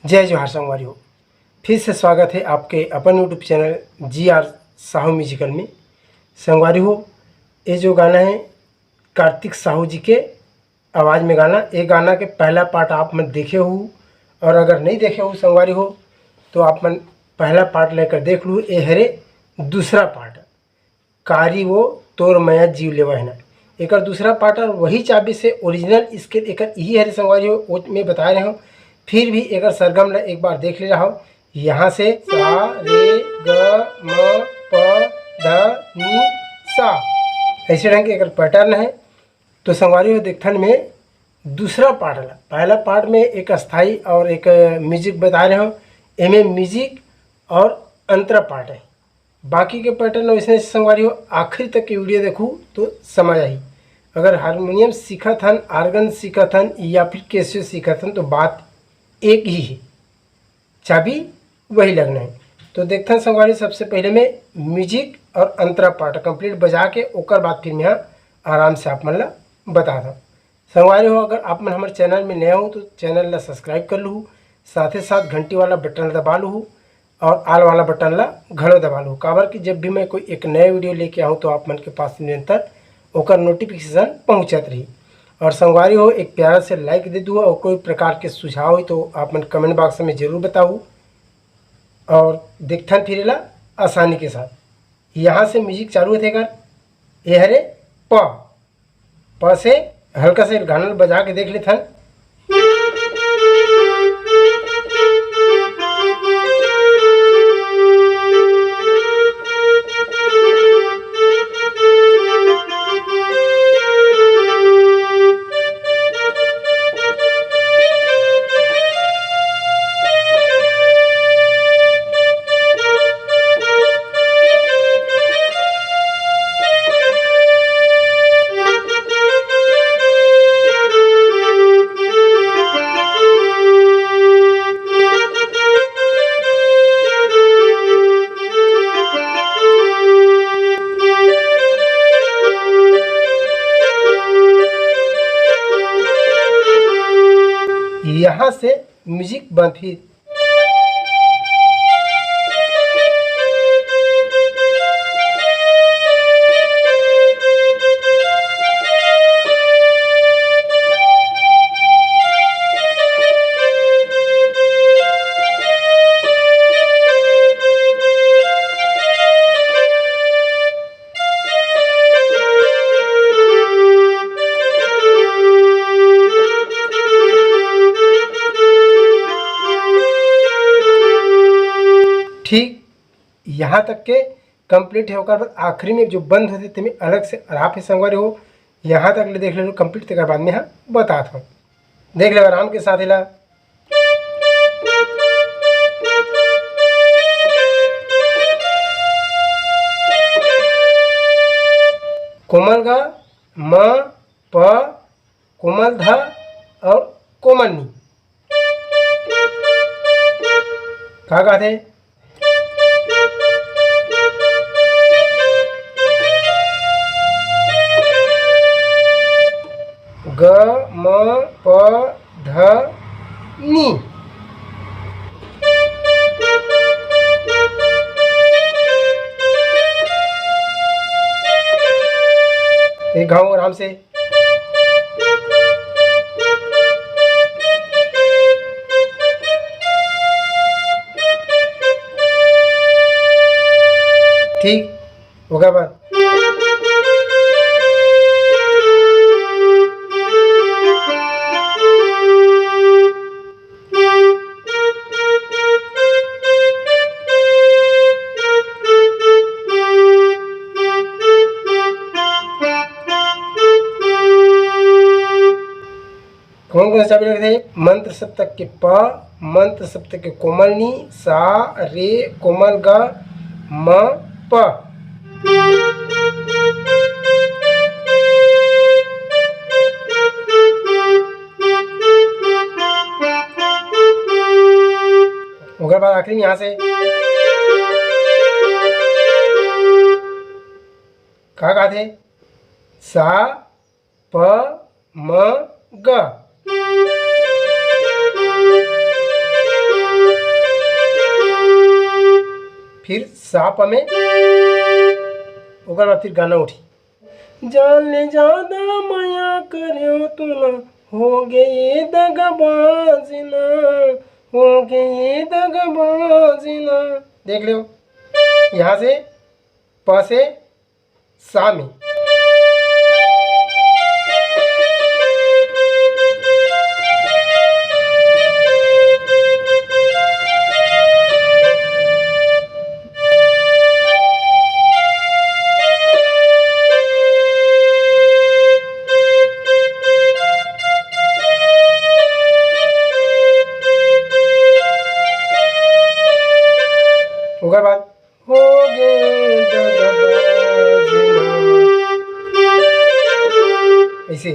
जय जोहार संगवारी हो। फिर से स्वागत है आपके अपन YouTube channel GR Sahu musical में। संगवारी हो, ये जो गाना है कार्तिक साहू जी के आवाज़ में गाना, ये गाना के पहला पार्ट आप मन देखे हो, और अगर नहीं देखे हो संगवारी हो तो आप मन पहला पार्ट लेकर देख लूँ। ये हरे दूसरा पार्ट कारी वो तोर मया जीव लेवा है ना, एक दूसरा पार्ट और वही चाबी से ओरिजिनल इसके एक यही हरे संगवारी हो। वो मैं बता रहे हूँ, फिर भी एक सरगम ला एक बार देख ले रहा हूँ। यहाँ से सा रे ग म प ध नी सा, ऐसे ढंग के एक पैटर्न है। तो संगवारी हो देखथन में दूसरा पार्ट ला, पहला पार्ट में एक अस्थाई और एक म्यूजिक बता रहे हो, एमे म्यूजिक और अंतरा पार्ट है। बाकी के पैटर्न वैसे संगवारी हो आखिर तक की वीडियो देखूँ तो समझ आई। अगर हारमोनियम सीखा थन, आर्गन सीखा थन या फिर कैसे सीखा थन तो बात एक ही है, चाबी वही लगना है। तो देखते हैं संगवारी, सबसे पहले मैं म्यूजिक और अंतरा पार्ट कंप्लीट बजा के ओकर बाद फिर मैं आराम से आप मन ला बता दूँ। संगवारी हो, अगर आप मन हमारे चैनल में नए हो तो चैनल ला सब्सक्राइब कर लूँ, साथ ही साथ घंटी वाला बटन दबा लूँ और आल वाला बटन ला घलो दबा लूँ, काबर कि जब भी मैं कोई एक नए वीडियो लेके आऊँ तो आप मन के पास निरंतर ओकर नोटिफिकेशन पहुँचत रही। और संगवारी हो, एक प्यारा से लाइक दे दूँ, और कोई प्रकार के सुझाव हो तो आप मन कमेंट बॉक्स में ज़रूर बताऊँ। और देखथन फिर ला आसानी के साथ यहाँ से म्यूजिक चालू थे कर ये हरे प से हल्का से गाना बजा के देख लेथन। यहाँ से म्यूजिक बंद। फिर ठीक यहाँ तक के कंप्लीट है। होकर बाद आखिरी में जो बंद होते थे मैं अलग से आराम है संगवारी हो, यहाँ तक ले देख ले लो कंप्लीट के बाद में यहाँ बताता हूँ। देख ले आराम के साथ हिला। कोमल गा म प कोमल ध और कोमल नी का गाते ग म प ध नी। एक गाँव आराम से ठीक हो गया बात। कौन कौन सा लगे थे? मंत्र सप्तक के प, मंत्र सप्तक के कोमल नी, सा रे कोमल ग म प। उसके बाद आखिरी में यहाँ से कहा गा थे सा प म ग। साप में ओकर बाद फिर गाना उठी। जाने ज्यादा माया करो तू ना, हो गए दगाबाज ना, हो गए दगाबाज ना। देख लो यहाँ से प से सा में ओकर बाद हो गए दगाबाज ना। ऐसे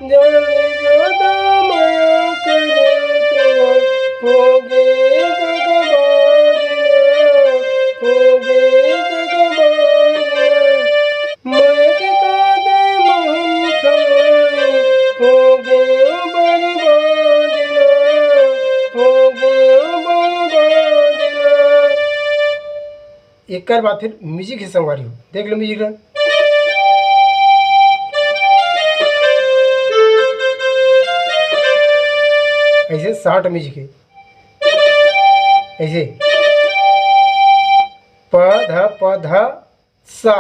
जाने ज्यादा माया करे तेरा, हो गए दगाबाज ना, हो गए दगाबाज ना। माया के कादे मोहन खाए, हो गए बर्बाद ना, हो गए बर्बाद ना। एक बाद फिर म्यूजिक है संगवारी हो, देख लो म्यूजिक रन। ऐसे 60 म्यूजिक है, ऐसे प ध सा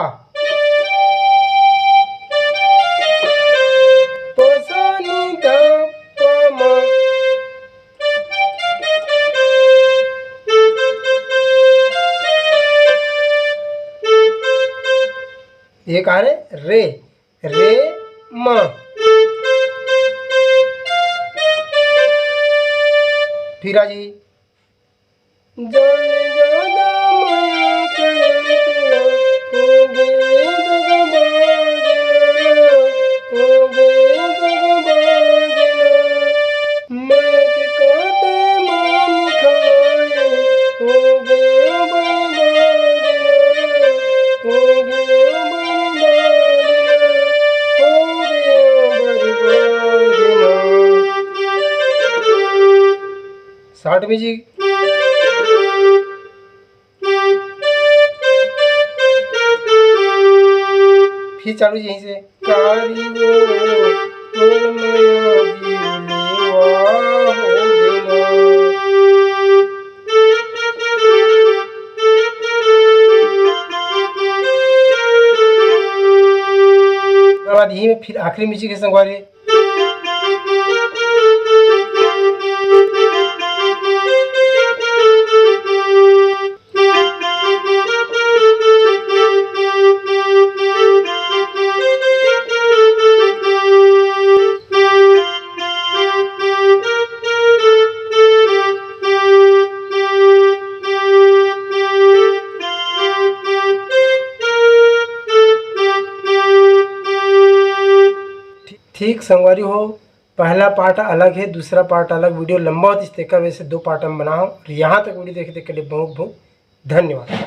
प सा नी ध प म। एक आ रे रे म। फिर आजी जाने ज्यादा माया करे तेरा, हो गए दगाबाज ना, हो गए दगाबाज ना। माया के कांटे मान खाए, हो गए बर्बाद ना, हो गए बर्बाद ना, हो गए बर्बाद ना। 60 म्यूजिक। फिर चालू यहीं से कारी वो तोर माया जीवलेवा हो देना। उसके बाद यहीं में फिर आखिरी म्यूजिक है संगवारी। ठीक संगवारी हो, पहला पार्ट अलग है, दूसरा पार्ट अलग। वीडियो लंबा होती है, इसलिए वैसे 2 पार्ट में बनाओ। यहाँ तक वीडियो देखे के लिए बहुत बहुत धन्यवाद।